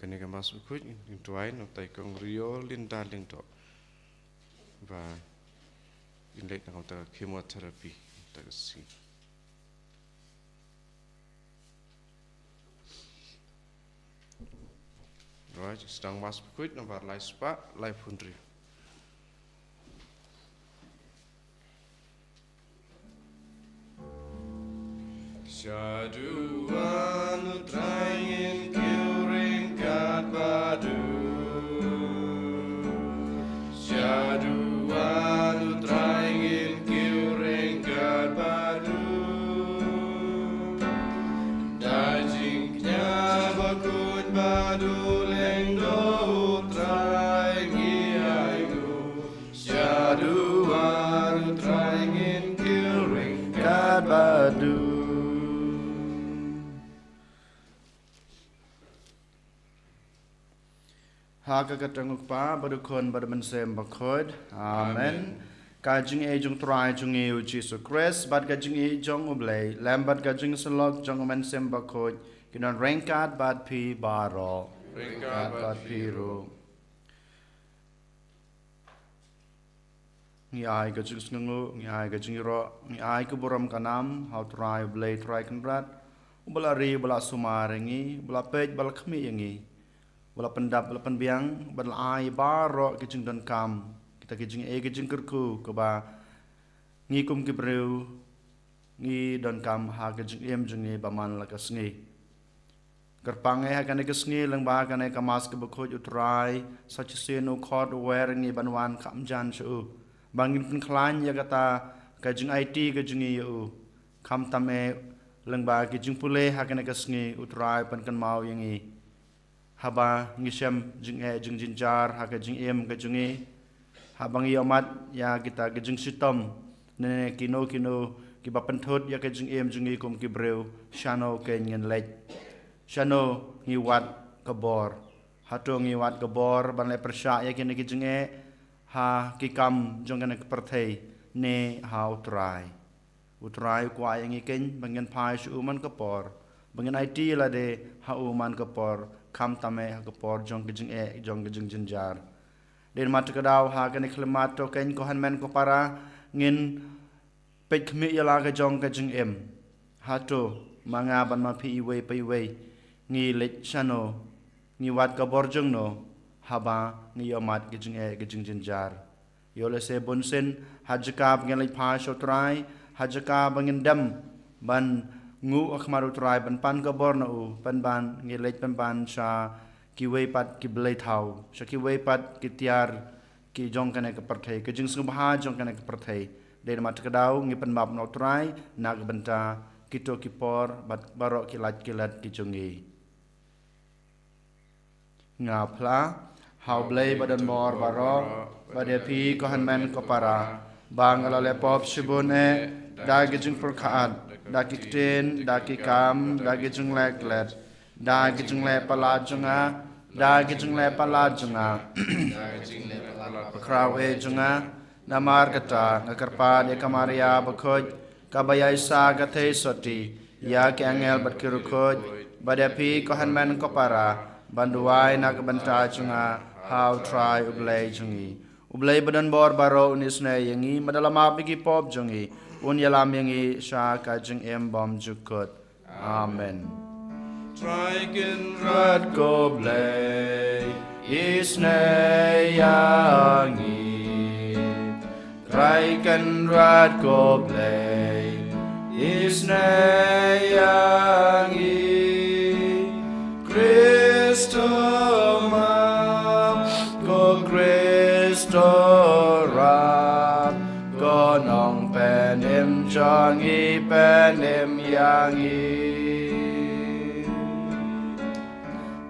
cái này cái mas khuyết những toái nó tay con rio linda linh đó và in lệ nào ta chemotherapy ta cái gì rồi sedang mas khuyết nó vào lại spa lại fundri Syaduan trangin kiuring kat badu Syaduan trangin kiuring kat badu Dajingnya bakut badu lengdo trangi aigu Syaduan trangin kiuring kat badu Haka katanguk pa badukon badaman bakod. Amen. Kajing e jung try jung e Jesus Christ bad kajing e jung ublay lambat kajing salok jung man sem bakod kinon rengkat bad pi baro rengkat bad pi ro ngi ai kajing snungu ngi ai kajing ro ngi ai kuburam kanam how try ublay try kanrat ubalari bala sumarengi bala pej bala khmi yangi Wala pendap, wala penbiang, wala ai baro kijing don kam, kita kijing kijing kerku, keba ngikum kibreu, ngi don kam ha kijing jungi baman lakas ngi. Kerpange ha kane kesngi lang ba kane kamas ke bekoj utrai, sachusenu khod wer ngi banwan kam jan shu. Bangin kun klan ya kata kijing IT kijing yu, kam tame lang ba kijing pule ha kane kesngi utrai pan kan mau yangi. Haba ngisem jing jing jinjar ha ka jing ka jungi habang yomat ya kita ka jing sitom ne kino ki ba penthot ya ka jing jungi kum ki breu shano ke ngen lek shano ngi wat ka bor hato ngi wat ka bor ban le persha ya ki jing ha ki kam jong ka perthei ne ha utrai kwa ngi ken bangen pai su man ka por bangen IT la de ha man ka por kam tame ha kapor jong kijing jinjar den mat kadaw ha kan ikhlemat to ken ko hanmen ko para ngin pek khmi yala ka jong kijing ha to manga ban ma phi we pai we ngi lech shano ngi wat ka bor jong no haba ngi yomat kijing jinjar yole se bonsen hajka ngin lech pha shotrai hajka bangin dam ban ngu akhmaru trai ban pan ka bor na u pan ban ngi lech pan ban sha ki wei pat ki blai thau sha ki wei pat ki tiar ki jong kane ka parthai ki jing sung bha jong kane ka parthai de mat ka dau ngi pan map no trai nak banta ki to ki por bat baro ki lat ki jongi nga phla hau blai badan mor baro bade pi ko hanmen ko para bang ala le pop shibune da ki jing per khaat da ki ten da ki kam da ki jung lek let da ki jung le pala junga da ki jung le pala junga krawe junga namar kata ngakarpa de kamaria bakhoj kabaya isa gathe soti ya ki angel bat ki rukhoj badapi ko hanman ko para banduai nak banta junga how try ublay jungi ublay badan bor baro unisne yangi madalama bigi pop jungi un yalam yangi sha ka jing bom jukut amen Triken rad go blay isne yangi Triken rad go blay isne yangi Christo ma go Christo rap go nong penim changi penim yangi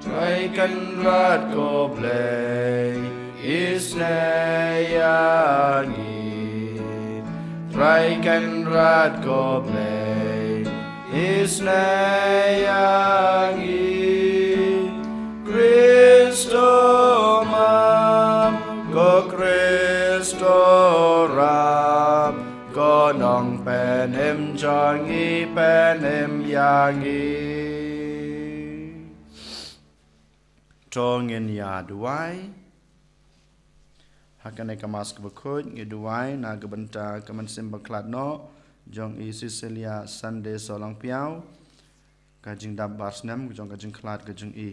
Triken rad go blay isne yangi Triken rad go blay isne yangi Christo mam go Christo rap go nong penim changi penim yangi Tongin ya duai. Hakan ekamas kebekut ngeduai na gebenta kemensim beklat no jong i Sicilia Sunday solang piau kajing dab barsnem jong kajing klat kajing i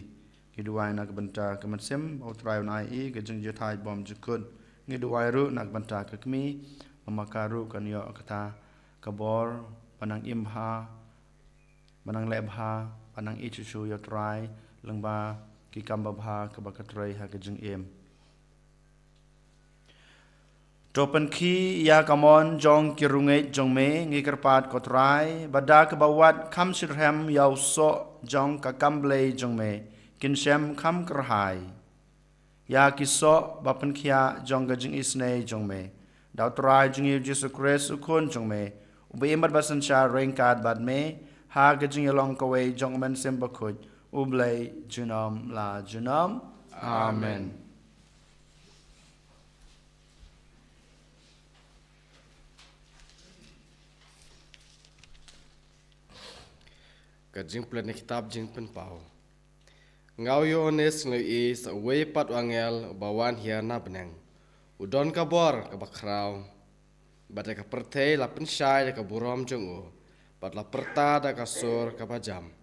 ngeduai na gebenta kemensim utrai unai i kajing jutai bom jukut ngeduai ru na gebenta kekmi memakaru kan yo kata kabor panang imha panang lebha panang i cucu yo trai lengba ki kambabha kabakatrai ha kajing im Topen ki ya kamon jong kirungai jong me ngikerpat kotrai bada kebawat kam sirhem yau so jong kakamble jong me kinsem kam kerhai ya kiso bapen kia jong gajing isne jong me dau trai jong Yesus Kristus ukun jong me ube imbat basan sha rengkat bad me ha gajing yalong kawe jong men sembakut ublay junam la junam amen. Kajing plan kitab jing pen pau. Ngau yo ones ngau i sa we pat wangel bawan hiana benang. Udon kabor ka bakrau. Bada ka pertei la pen syai ka burom jong u. Bad la perta da ka sur ka bajam.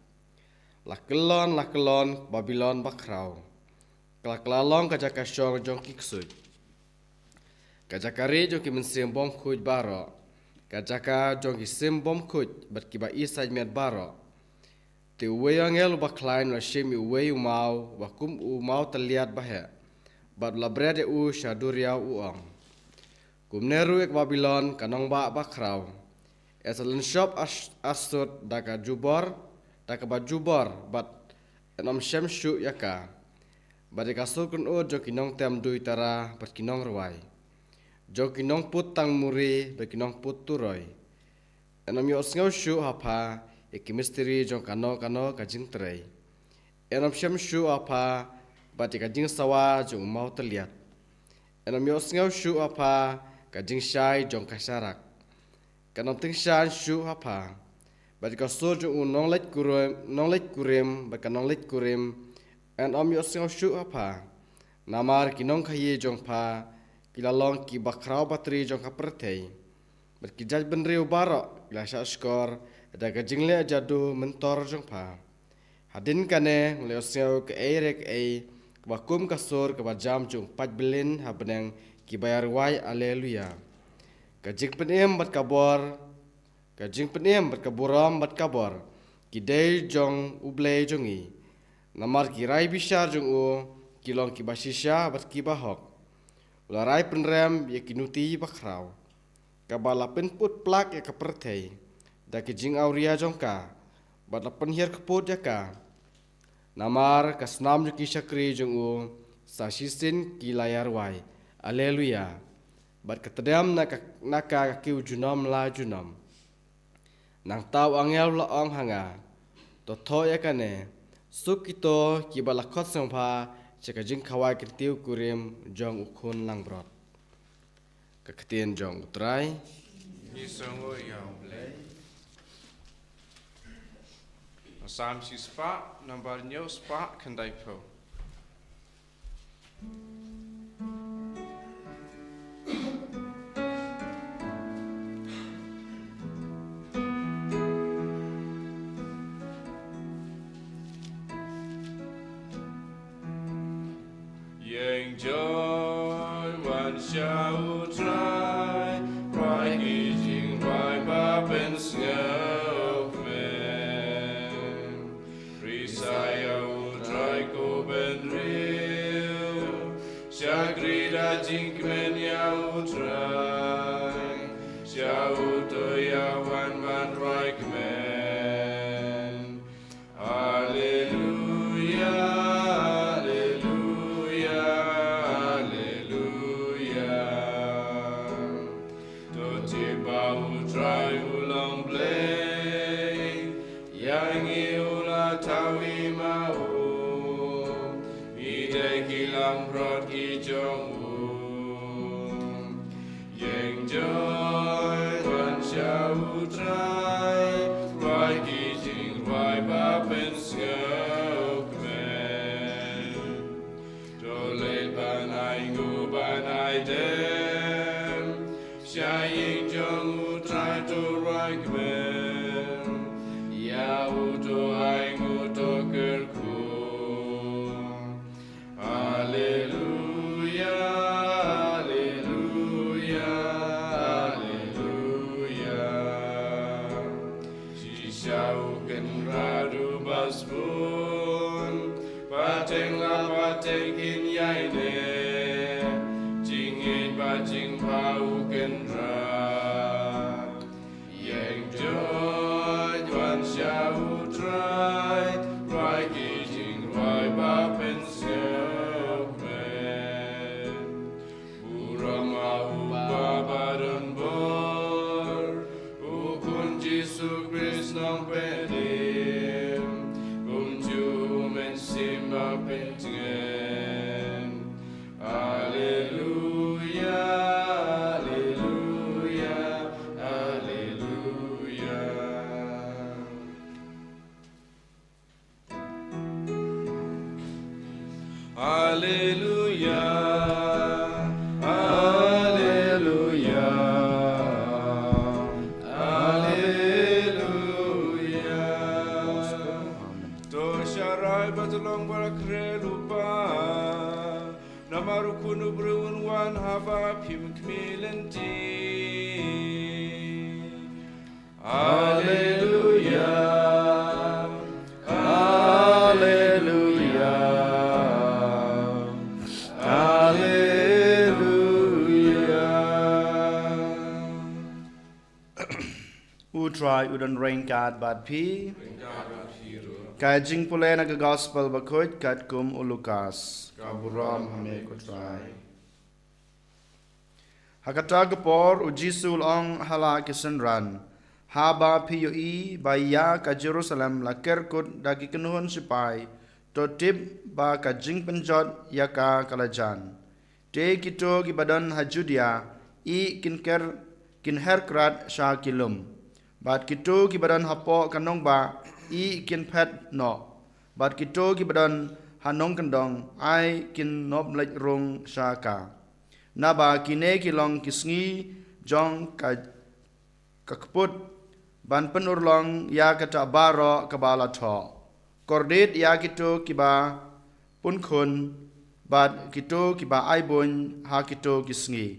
La kelon Babylon bakrau. Klalong ka jaka syong jong kiksud. Ka jakari jong ki mensim bom kuj baro. Ka jaka jong ki sim bom kuj bad ki ba isaj met baro. Te uwe angel baklain la shemi uwe umau wakum umau terlihat bahaya. Bad la brede u shaduria uang. Kumneru ek Babylon kanong ba bakrau. Esalen shop asut daka jubor daka bajubor bad enom shem shu yaka. Bade kasur kun o jo kinong tem dui tara bad kinong ruai. Jo kinong put tang muri bad kinong put turoi. Enom yo sngau shu hapa Eki misteri jong kano kajing terai. Enam syam shu apa bati kajing sawa jong mau terlihat. Enam yos ngau shu apa kajing syai jong kasyarak. Kanam ting syan shu apa bati kasur jong nong let kurim baka nong let kurim. Enam yos ngau shu apa namar kinong kaye jong pa kilalong ki bakrau bateri jong kapertei. Berkijaj benriu barok kila syak skor ada kajing le jadu mentor jong pa. Hadin kane ngleosyo ke erek bakum kasur ke bajam jong 4 bilin habenang ki bayar wai aleluya. Kajing penem bat kaburam bat kabor. Ki dei jong ublei jongi. Namar ki rai bishar jong u kilong ki basisha bat ki bahok. Ularai penrem ye kinuti bakrau. Kabala penput plak ya kapertei. Daki jing auria jongka, bat lapan hier keput jaka. Namar kasnam juki syakri jong u, sasisin ki layar wai. Aleluya. Bat ketedam naka kaki junam la junam. Nang tau angel laong hanga. Toto yakane, suk ito ki balakot sangpa, ceka jing kawai kentiu kurim jong ukun lang brot. Keketian jong utrai. Nisongo yang blay. Psalm si spa, number nyo spa kendai po. Yang joy wan xiao trai, rai jing rai ba ben sngao. Jink men yau trai, xiao to yawan man raik men. Alleluia, alleluia, alleluia. To tibau trai ulang blay, yang iula tawi mau. Ide kilang brod kijong. Joy wan xiao trai, rai ki jing rai ba pen sngau kmen. Shaying Jong try to right man. Yahudo Aingudo Kerku. Hallelujah, hallelujah, hallelujah. Shisauken radu basbun. Pateng la pateng in yaine. Jingin bajing pau kendra. Yang joy wan shau try. Rai kijing rai bapen siokmen. Burang au babadan bor. Ukun Jesu Christ nong pedim. Men simba pentingen. Hallelujah, hallelujah, hallelujah. Hallelujah, hallelujah, hallelujah. To sharai batulong barakre lupa. Namarukunu bruun wan hava pim kmilenti. Hallelujah, hallelujah, hallelujah. Utrai udan rain kad bad pi. Kajing pulai naga gospel bakut kat kum ulukas. Kaburam hame kutrai. Hakata gepor ujisul ong hala kisenran. Haba piyoi baya ka Jerusalem la kerkut dagi kenuhun sipai. Totip ba kajing penjot yaka kalajan. Te kito gibadan hajudia i kinherkrat sha kilum. Bat kito gibadan hapo kanong ba i kin pet no. Bat kito gibadan hanong kendong ai kin nob lek rong shaka. Naba kine kilong kisngi jong kakput ban penurlong ya kata baro kabala tho. Kordit ya kito kiba punkun bat kito kiba aibun ha kito kisngi.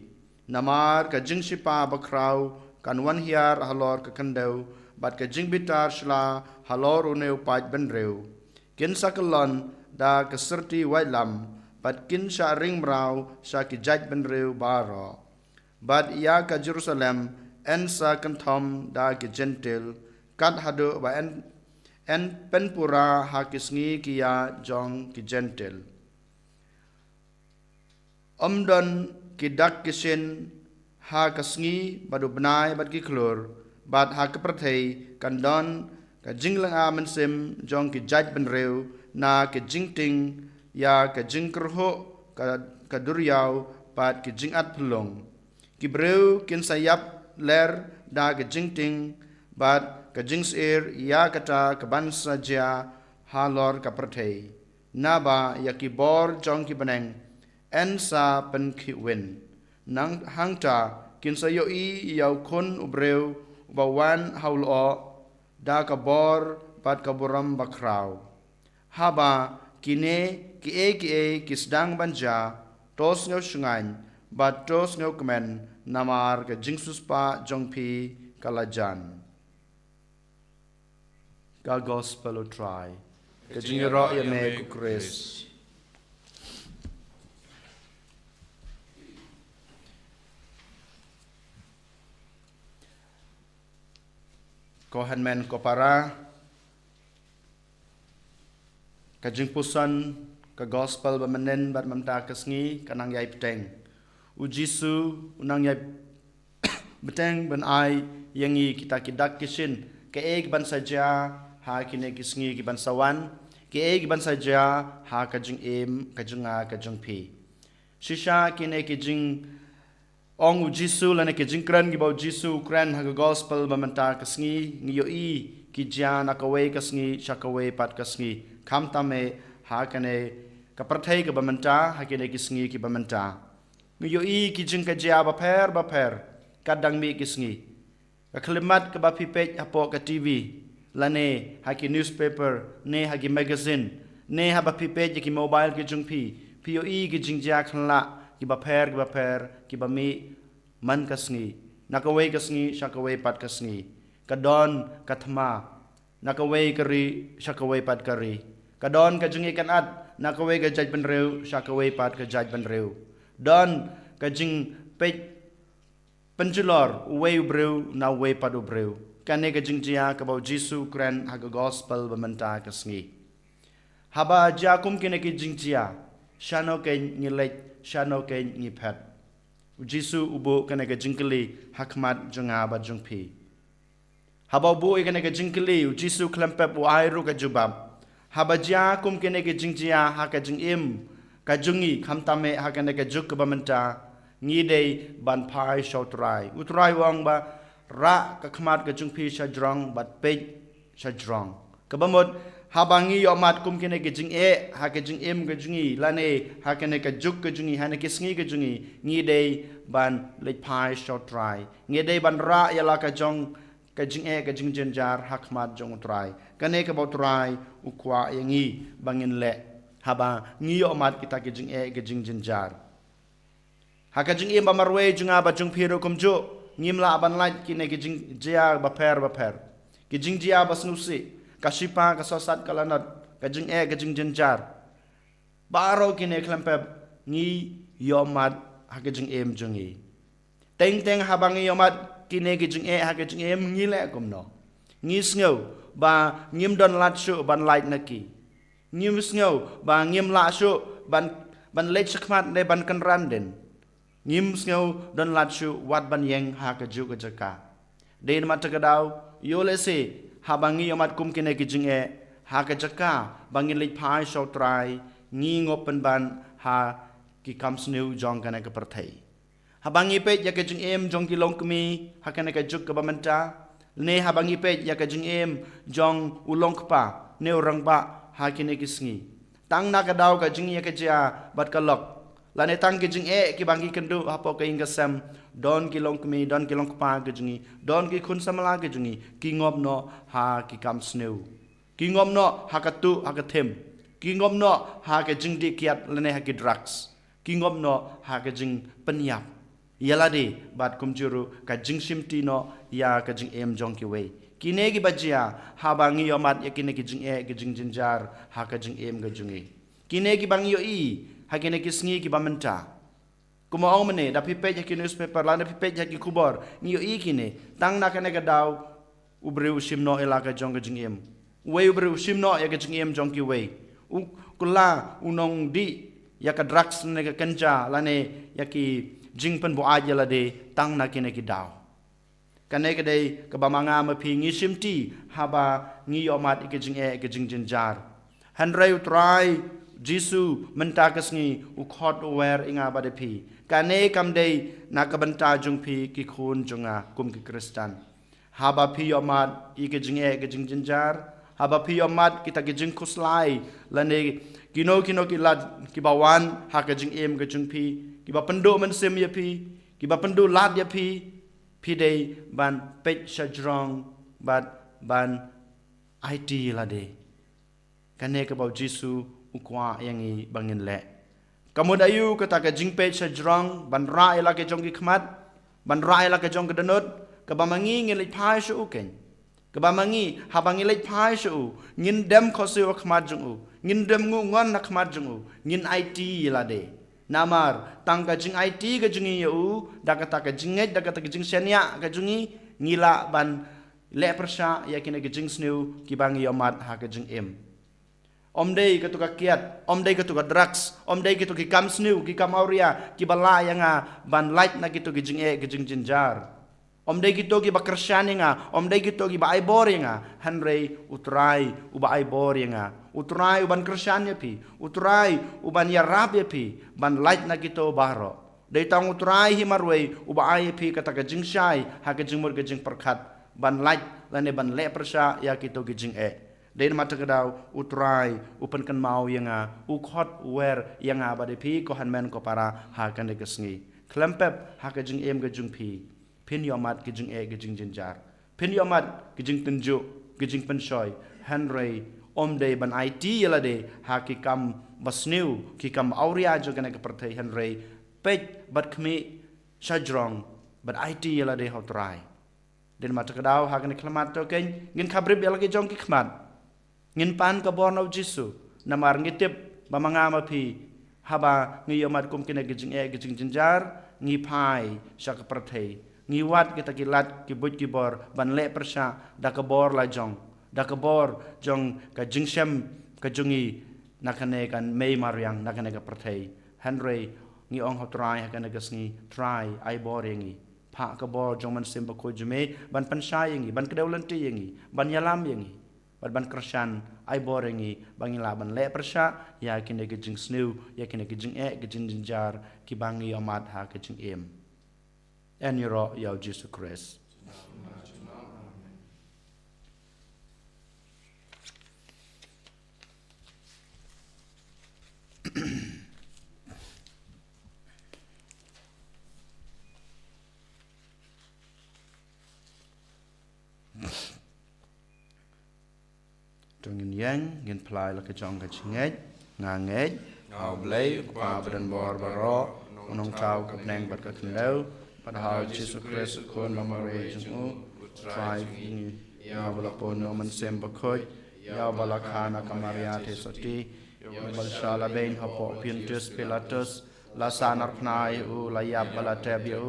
Namar ka jing sipa bakraw kan wan hiar halor ka kandau bat ka jing bitar shla halor uneu paj benreu. Kin sakalon da keserti wailam bat kin sha ring mrau sha ki jaj benreu baro. Bat ya ka Jerusalem en sa kentom da ki gentil kat hado ba en penpura ha kisngi kia jong ki gentil. Omdon ki dak kisin ha kasngi badu benai bat ki klur bat ha keperthei kandon ka jinglang a mensim jong ki jaj benreu na ke jingting ya ke jingkerho ka duryau pat ke jingat pelong ki breu kin sayap ler da ke jingting bat ke jingsir ya kata ke bansa ja halor ka perthei naba ya ki bor jong ki beneng en sa pen ki win nang hangta kin sayo i yau kun ubreu bawan haulo da ka bor pat ka buram bakraw haba kine ki sedang banja tos ngau sungan bat tos ngau kemen namar ke jingsus pa jongpi kalajan ka gospel o try ke jingiro ya me ku Chris ko hanmen ko para kajing pusan ka gospel bamanen bat mamta kasngi kanang yai peteng ujisu unang yai beteng ban ai yangi kita kidak kisin ke eg ban saja ha kine kisngi ki ban sawan ke eg ban saja ha kajing em kajunga kajung pi shisha kine kijing ong ujisu lane kijing kran gi bau jisu kran ha gospel bamanta kasngi ngiyo i kijan akawe kasngi chakawe pat kasngi kamtame ha kane kaprathai ka bamanta ha kine kisngi ki bamanta ngiyo i kijing ka ja ba pher kadang mi kisngi ka klimat ka ba pipej apo ka TV lane haki newspaper ne haki magazine ne ha ba pipej ki mobile ki jungpi POE ki jingjia khanla ki ba per ki ba mi man kasngi nakaway kasngi shakaway pat kasngi kadon kathma nakaway kari shakaway pat kari kadon ka jungi kan at nakaway ka jaj ban reu shakaway pat ka jaj ban reu don ka jing pej penjulor way breu na way padu breu kane ka jingjia ka bau jisu kran ha gospel bamanta kasngi haba jakum kine ki jingjia shano ke ngilek shano ke ngiphat jisu ubo kane ka jingkeli hakmat junga ba jungpi haba bu kane ka jingkeli jisu klempep wa airu ka jubab haba jakum kine ki jingjia ha ka jingim ka jungi khamtame ha kane ka juk bamanta ngidei ban pai shotrai utrai wang ba ra ka khmat ka jungpi shajrong bat pej shajrong kabamot habangi yomat kum kene ke jing e ha ke jing em ke jungi lane ha kene ka juk ke jungi ha ne ke sngi ke jungi ngidei ban lej pai shotrai ngidei ban ra yala ka jong ka jing e ka jing jenjar ha khmat jong utrai kane ka botrai ukwa yangi bangin le haba ngi yomat kita ke jing e ke jing jenjar haka jing im bamarwe junga ba jung phiro kumjo ngimla ban light kine ki jing jia ba per ki jing jia ba snusi kasipa ka sosat kalanat ka jing e ka jing jenjar baro kine klampe ngi yomat haka jing em jungi teng habangi yomat kine ki jing e haka jing em ngi le kumno ngi sngo ba ngim don lat shu ban light naki ngim sngo ba ngim la shu ban lech sakmat ne ban kan randen ngim sngo don latshu wat ban yeng ha ka ju ka jaka den mat ka daw yole se habangi yomat kum kine ki jing e ha ka jaka bangin lej phai so trai ngi ngopen ban ha ki kam snu jong kana ka perthai habangi pe ya ka jing em jong ki long kmi ha kana ka juk ka bamanta ne habangi pe ya ka jing em jong ulong pa ne orang ba ha kine ki sngi tang na ka daw ka jing ya ka ja bat ka lok lane tang ke jing e ki bangi kendu apo ke inga sam don ki long kmi don ki long pa ke jingi don ki khun samala ke jingi ki ngom no ha ki kam sneu ki ngom no ha ka tu ha ka them ki ngom no ha ke jing di kiat lane ha ki drugs ki ngom no ha ke jing penyap yala de bat kum juru ka jing simti no ya ka jing em jong ki we kine ki bajia ha bangi yomat ya kine ki jing e ki jing jinjar ha ka jing em ga jungi kine ki bangi yo i hakene kisngi ki bamenta kuma omne da pipe ya ki newspaper la da pipe ya ki kubor ni yo ikine tang na kane ga daw ubreu simno elaka jong jing em we ubreu simno ya ga jing em jong ki we u kula unong di ya ka drugs ne ga kanja la ne ya ki jing pen bo aja la de tang na kine ki daw kane ga dei ka bamanga ma phi ngi simti haba ngi yomat ke jing e ke jing jinjar hanrei utrai Jisu menta kasngi ukhot wer inga badepi kane kamdei nakabanta jungpi ki khun junga kum ki kristan haba pi yomat ike jinge ke jinginjar haba pi yomat kita ki jing kuslai lane kino ki lad ki bawan ha ke jing em ke jungpi ki ba pendu men sem ya pi ki ba pendu lad ya pi dei ban pech shajrong ban IT lade kane ke bau Jisu ukwa yangi bangin le kamu dayu kata ka jingpe sajrang ban ra ila ke jong ki khmat ban ra ila ke jong ke denut ka bamangi ngilai phai shu ken ka bamangi habangi lej phai shu ngin dem khosu khmat jung u ngin dem ngu ngon na khmat jung u ngin IT ila de namar tang ka jing IT ka jungi u da kata ka jinget da kata ka jing senya ka jungi ngila ban le persha yakine ka jing snu ki bangi yomat ha ka jing em omdei ke tuka kiat, omdei ke tuka drugs, omdei ke tuki kam snu, ki kam auria, ki bala yang ban light na gitu ki jing e ki jing jinjar. Omdei gitu ki bakersyani nga, omdei gitu ki ba aibor nga, hanrei utrai uba aibor nga, utrai uban kersyani pi, utrai uban yarab ya pi, ban light na gitu baro. Dei tang utrai himarwei uba ai pi kata ke jing syai, ha ke jing mur ke jing perkat, ban light lane ban le persya ya gitu ki jing e. Dari mata kedau utrai upen kan mau yang ukhot wer yang bade pi ko hanmen ko para ha kan de kesngi klempep ha ka jing em ga jung pi pin yomat kijing kijing jinjar pin yomat kijing tunjuk kijing pensoi Henry omde ban IT yala de hakikam basniu kikam auria jo kana kepertai Henry pej bat kmi shajrong bat IT yala de hotrai den mata kedau hakane klamat to ken ngin khabrib yala ke jong ki khmat ngin pan ka borno jisu namar ngitip bamanga phi haba ngi yomat kum kina kijing kijing jinjar ngi pai syak perthei ngi wat kita kilat ki buj ki bor ban le persha da ka bor la jong da ka bor jong ka jingsem ka jungi nakane kan mei maryang nakane ka perthei Henry ngi ong hotrai hakane ka sngi try ai bor yengi pha ka bor jong man sim ba ko jume ban pansha yengi ban kedaulanti yengi ban yalam yengi ban krashan ai bor yengi bangila ban le persha ya kine ka jing snu ya kine ka jing ka jing jinjar ki bangi amat ha ka jing em en yoro yaw Jesus Christ Tungin yang ngin plai la ka jong ka chingej ngangej au blei pa badan bor baro unong tau ka neng bat ka kendau padahal Jesus Christ kon mamare jung try ni ya bala pon no man sem bakhoj ya bala khana kamaria the soti bal shala bein hapo pintus pilatus la sanar pnai u la yab bala tabiu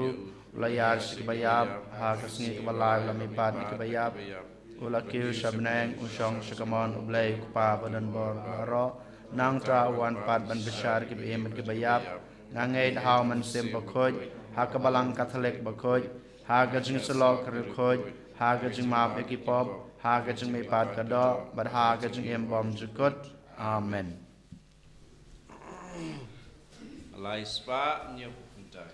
la yar sikbayab ha kasni bala la mi pat ikbayab ula kiu shabnang usong shakamon ublay kupa badan bor ro nang tra wan pat ban besar ki bem ki bayap ngangay haw man sem bakhoj ha kabalang catholic bakhoj ha gajing salok khoj ha gajing map ekipop ha gajing me pat kado bad ha gajing em bom jukot amen Alai spa nyo puntai.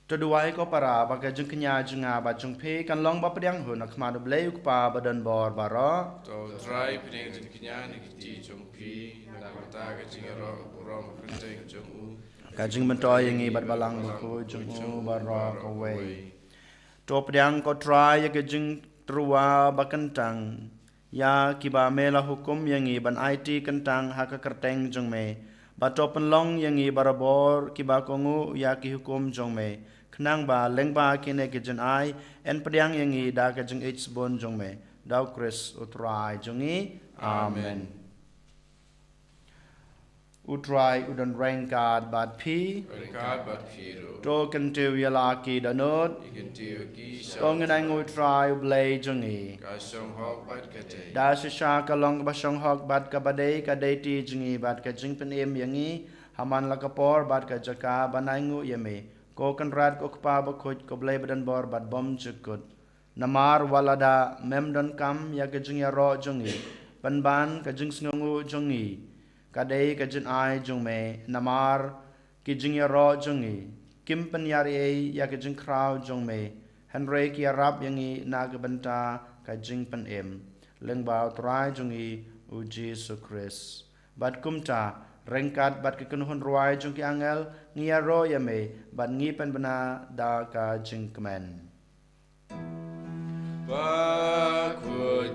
Tuduai ko para baga jung kenya junga ba jung pe kan long ba pediang hun ak madu blei pa badan bor baro To try pining jin kinya ni kiti jong pi na kota ka jingero urom kuntai jong u. ka jung mentoy ngi bat balang ko jung u baro ko wei to pediang ko try ya ka jung trua ba kentang ya kiba mela hukum yangi ban IT kentang ha ka kerteng jung me ba to penlong yangi barabor kiba kongu ya ki hukum jong me Knang ba leng ba kine ke jen ai en pediang yangi da ke jeng h bon jong me dau Chris utrai jongi amen utrai udan rain card bad pi Rengkat bat piro. to kan te yala ki danot Ikan tiu ki to sa. ngan utrai blay jongi Ka song hok bat kate. da sha ka long ba shong hok bad ka badai ka dai ti jongi bad ka jing pen em yangi haman la ka por bad ka jaka banangu yeme ko kan rat ko pa ba khoj ko blay badan bor bad bom chukut namar walada mem don kam ya ke jing ya ro jongi panban ka jing sngu jongi kadai ka jin ai jong me namar ki jing ya ro jongi Kim penyari ya ke jing krau jong me. Henry ki arab yang i na ke benta ka jing pen em. Leng bau trai jong i u Jesu Christ. Bat kumta rengkat bat ke kenuhun ruai jong ki angel ngia ro ya me bat ngi pen bena da ka jing kemen. Bakut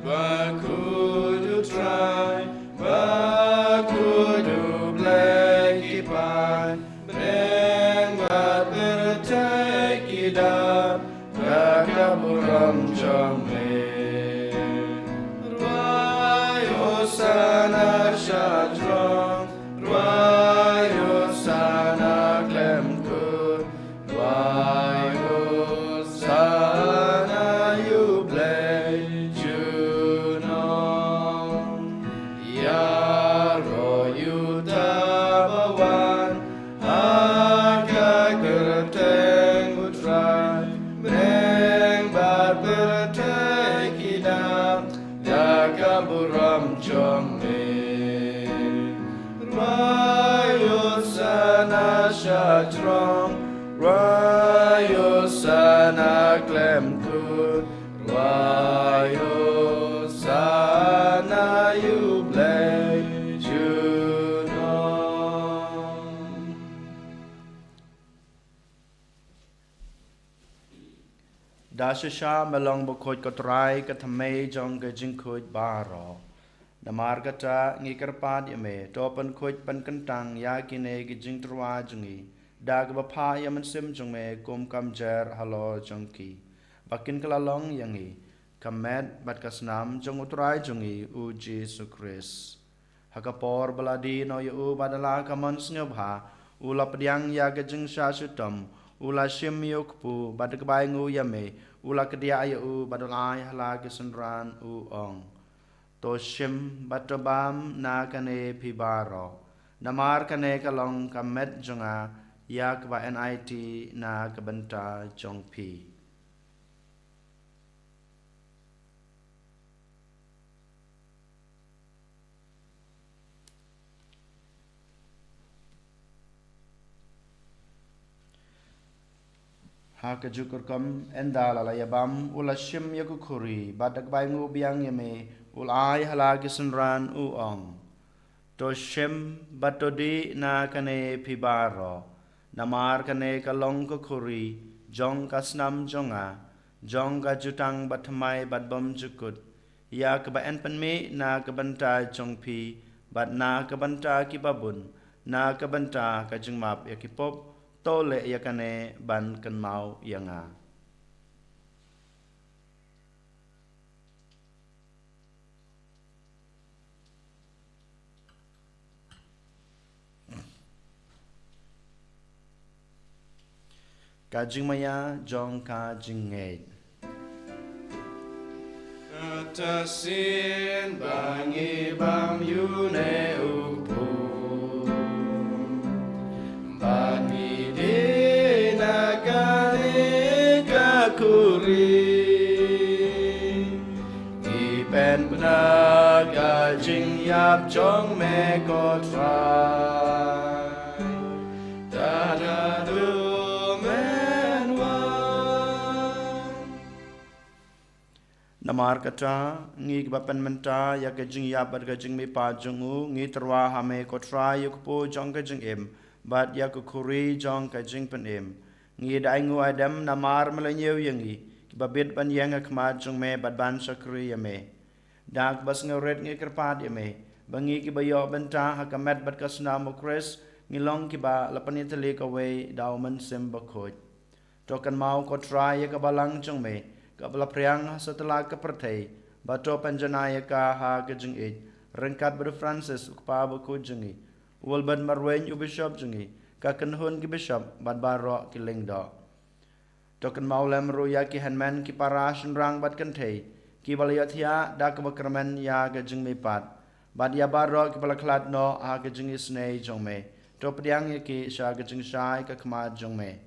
you try, bakut you black ipan, breng bat bertek idap, kakaburam jome. Ruai osana shadron, ruai osana klemkut, ruai osana you blay junon. Yaro you tabawan, agak kerteng utrai, breng bat bertek idam, yakaburam jombe. Rayo sana shatrong, rayo sana klemkut, rayo sana yublay junon. Dasha melong bokoj kotrai katame jong ke jing koj baro. Namar kata ngi kerpad yame topan koj pan kentang ya kine ke jing terwa jongi. Dag bapa yaman sim jong me kum kam jer halo jong ki. Bakin kelalong yangi kamet bat kasnam jong utrai jongi u Jesu Christ. Hakapor baladi no yu badala kaman sngabha ula pediang ya ke jing sha sutam ula shim yokpu bad kebai ngu yame ula kedia yu badalai hala ke senran u ong. To shim batobam na kane pibaro. Namar kane kalong kamet jonga yak ba NIT na kabenta jong pi. Ha kejukur kam endala la yabam ula shim yakukuri badak baingu biang yame ulai halagi senran uong. To shim batodi na kane pibaro. Namar kane kalong kukuri jong kasnam jonga. Jong ka jutang batmai batbom jukut. Ya kebaen penme na kebenta jong pi bat na kebenta kibabun. Na kebenta kajengmap yakipop. Tole yakane ban kan mau yanga. Kajing maya jong kajing ngait. Atasin bangi bam yune upu, bangi kuri ipen benar gajing yap jong me kotrai tada du menwan. Namar kata ngi bapan menta ya gajing yap bat gajing me pa jongu ngi terwa hame kotrai yukpo jong gajing em bat ya kuri jong gajing pen em. Ngi daingu adam namar melanyew yangi kibabit ban yang akmat jong me bat ban sakri yame dak bas ngeret ngi kerpat yame bangi kibayo benta hakamet bat kasna mo Chris ngilong kiba lapan itali kawe dauman sim bakoj tokan mau ko try ka balang jong me ka bala priang setelah kepertai bato panjanaya ka ha kejeng it rengkat ber Francis ukpa bakoj jengi ulban marwen u bishop jengi kaken hun ki bishop bat baro ki lingdo token maulem ru ya ki hanman ki parash rang bat kentei ki balayathia dak bakraman ya ga jing me pat bat ya baro ki balaklat no a ga jing isnei jong me to pdiang ye ki sha ga jing shai ka khma jong me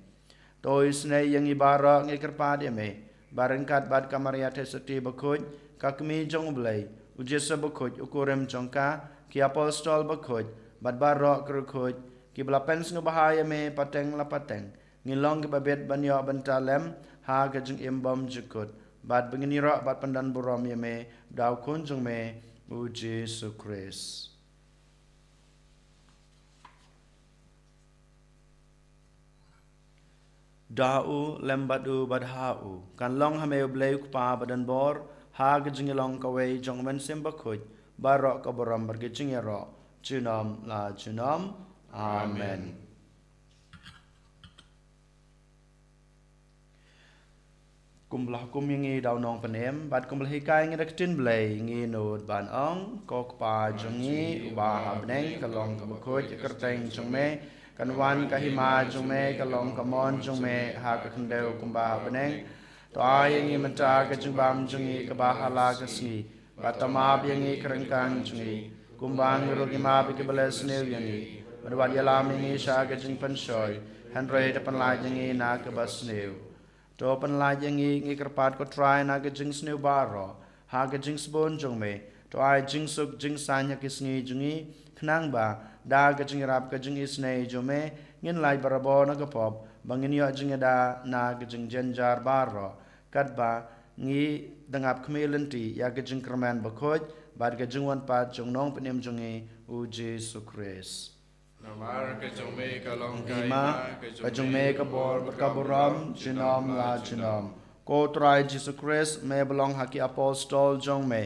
to isnei yang i baro ngi kerpa de me barengkat bat kamaria the seti bakhoj ka kmi jong blai ujesa bakhoj ukurem jongka ki apostol bakhoj bat baro krkhoj ki bala pens no bahaya me pateng la pateng ngilong ke babet banyo bantalem ha ke jing imbom jukut bat benginira bat pandan buram yeme dau kun jung me u Jesu Christ. Dau lembadu badhau kan long hame bleu pa badan bor ha ke jing long kawe jong men sembakut barok ka buram berge jing ro junam la junam amen. Kumlah kum yangi daw nong panem bat kumlah hikai ngi rektin blay ngi nod ban ong kok pa jongi ba habneng kalong kabakoj kerteng jongme kanwan kahima jongme kalong kamon jongme ha ka khendeu kumba habneng to ay ngi menta ka jongbam jongi ka ba hala ka sngi batama yangi kerengkang jongi kumbang rogi ma bi ke bales new yangi badwat yalam yangi sha ka jing panshoy handre depan la yangi na ka bas new to pan la yangi ngi kerpat ko try na ke jing snu baro ha ke jing spon jong me to ai jing suk jing sanya ke sngi jungi khnang ba da ke jing rap ke jing isne jo me ngin lai barabo na ke pop bangin yo jing da na ke jing jenjar baro kat ba ngi dangap khmelenti ya ke jing kerman ba khoj bad ke jing wan pat jong nong penem jungi u Jesu Christ. Namar ke jong me kalong Ima ka jong me ka bor ka boram jinom la jinom ko try Jesus Christ me belong haki apostol jong me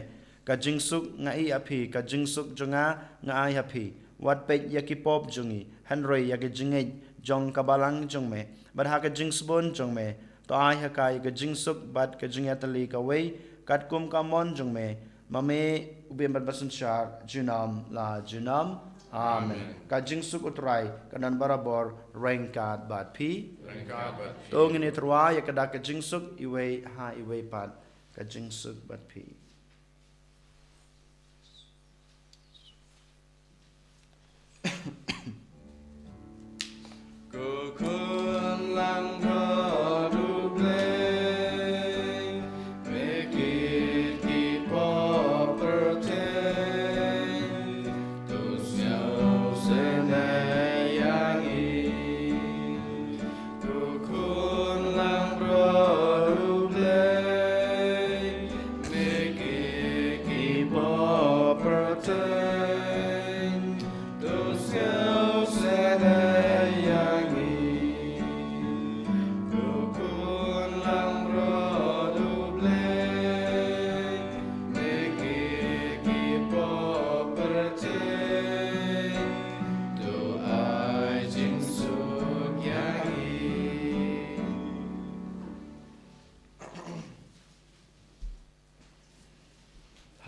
ka jing suk ngai api ka jing suk jonga ngai api wat pe yaki pop jongi henry yaki jingai jong ka balang jong me bad ha ka jing sbon jong me to ai ha kai ka jing suk bad ka jing atali ka wei kat kum ka mon jong me mame ubem bad basun shar jinom la jinom amen. Kajing suk utrai kanan barabor rengkat bat pi. Tong ini terwa ya kada kajing suk iwe ha iwe pat kajing suk bat pi. Kukun lang rodu play make it keep up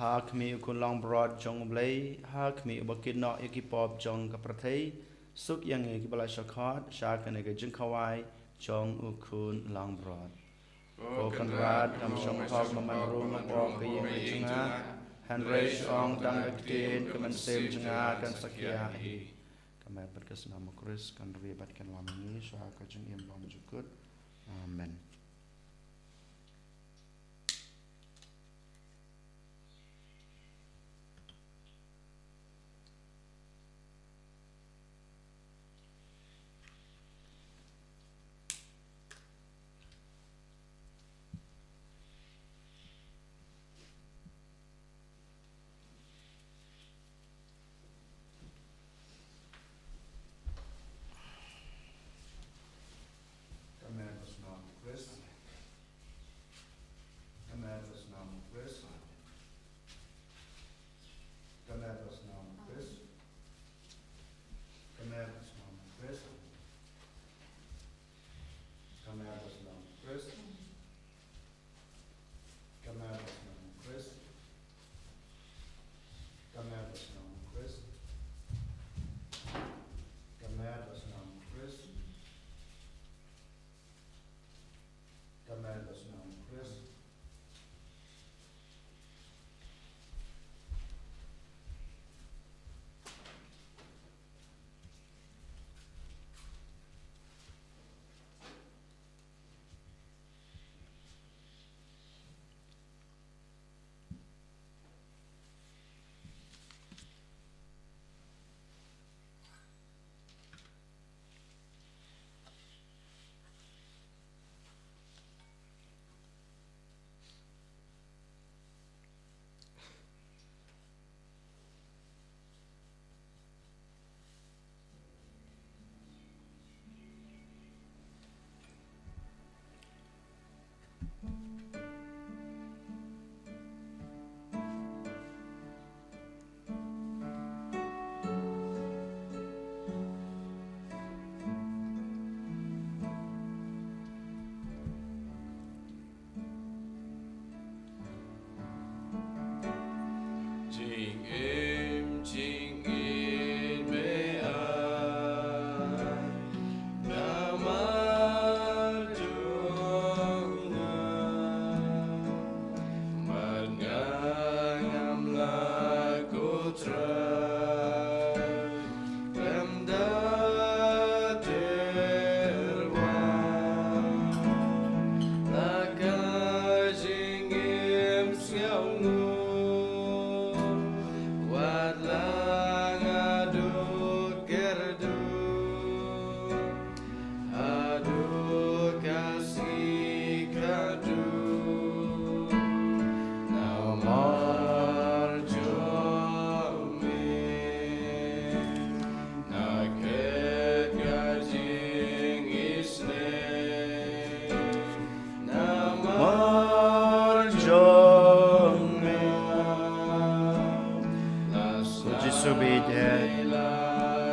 ha kmi ukun long broad jong blay ha kmi ubakin no yaki pop jong ka prathei suk yang ki bala shakhat sha kan ke jing khawai jong ukun long broad ko kan rad kam shong khok maman rum ko ke yang jinga hanrei shong tang ektin kemen sem jinga kan sakya hi kamai berkas nama Kris kan ribat kan lamangi sha ka jing im bom jukut amen.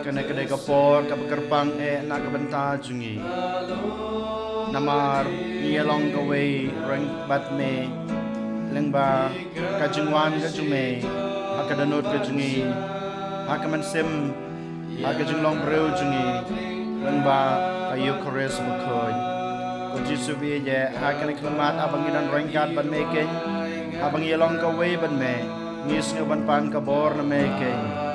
kena kedai kapor kapakerpang nak kabenta jungi namar ngelong kawe reng bat me lengba kajungwan kajume akadanot kajungi hakaman sim hakajunglong breu jungi lengba kayu kores bukoy ko jisu bi je hakane klemat abang idan rengkat ban meken abang yelong kawe ban me ngis ban pan kabor na meken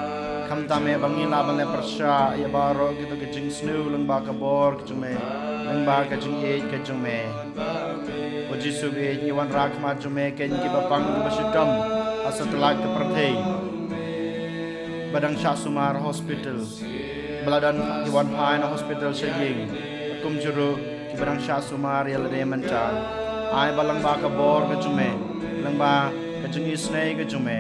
kam tame bangin laban le persya ya baro gitu kejing snu lengba kabor kejume lengba kejing e kejume ko jisu bi nyawan rak ma jume ken ki bapang basyudam asetelak ke perthei badang Syah Sumar Hospital beladan Iwan Pain Hospital Sejing kum juru ki badang Syah Sumar ya lede mencar ai balang ba kabor kejume lengba kejing isne kejume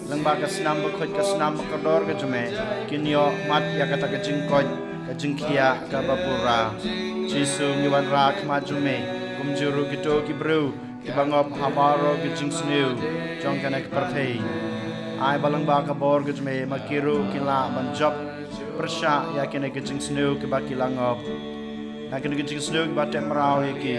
lengba kesnam bekoj kesnam bekodor kejume kinyo mat ya kata kejing koj kejing kia ka bapura jisu ngiwan rak majume kum juru gitu ki bru ki bangop habaro kejing snu jong kana ke perthei ai balang ba kabor kejume makiru kila banjop persya ya kene kejing snu ke bakilangop Akan kecing seduk batem merau iki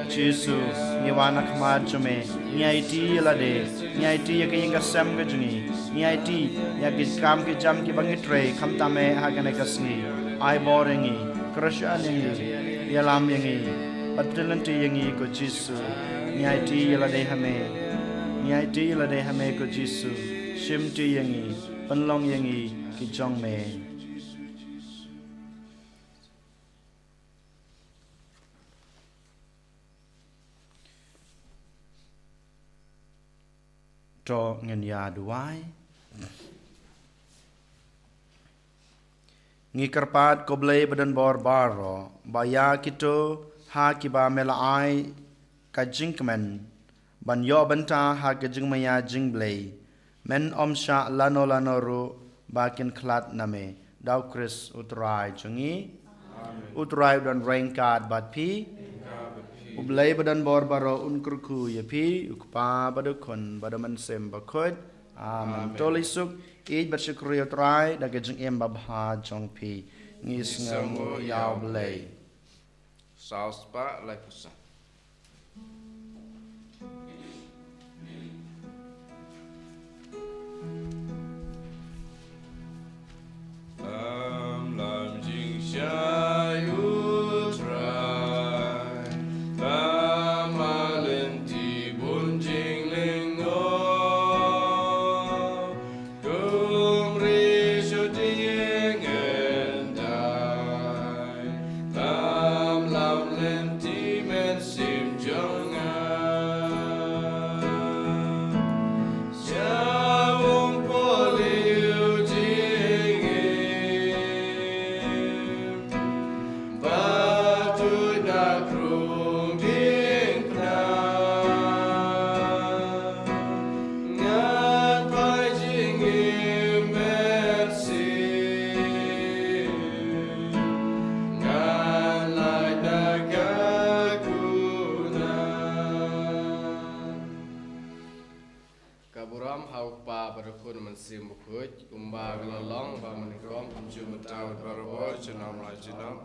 Jisu ngiwana kemad jume Nyaiti lade Nyaiti ya kaya kasem kejungi Nyaiti ya kam ke jam ki bangitre Kam tame akan ekasni Ai borengi Kerasaan yangi Yalam yangi Batilanti yangi ko Jisu Nyaiti lade hame Nyaiti lade hame ko Jisu Shimti yangi Penlong yangi ki jong me to ngen ya duai ngi kerpat ko blei badan bor baro baya kito ha kiba mela ai ka jingkmen ban yo banta ha ka jing maya jing blei men omsha lano ru bakin klat name daw kris utrai chungi utrai dan rengkat bat pi Ublay badan bor baro unkurku ya pi ukpa badukon badaman sem bakod amen tolisuk ij bersyukur trai da gejeng em babha jong pi ngis ngamu yaw blay saus pa lai pusa lam jing shay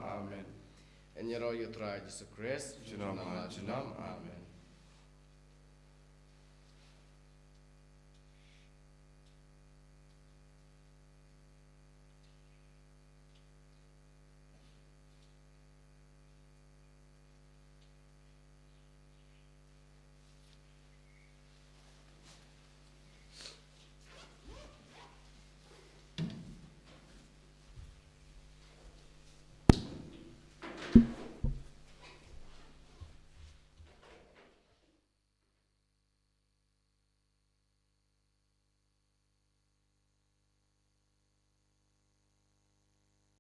Amen. En yero yutra Jesus Christ. Amen.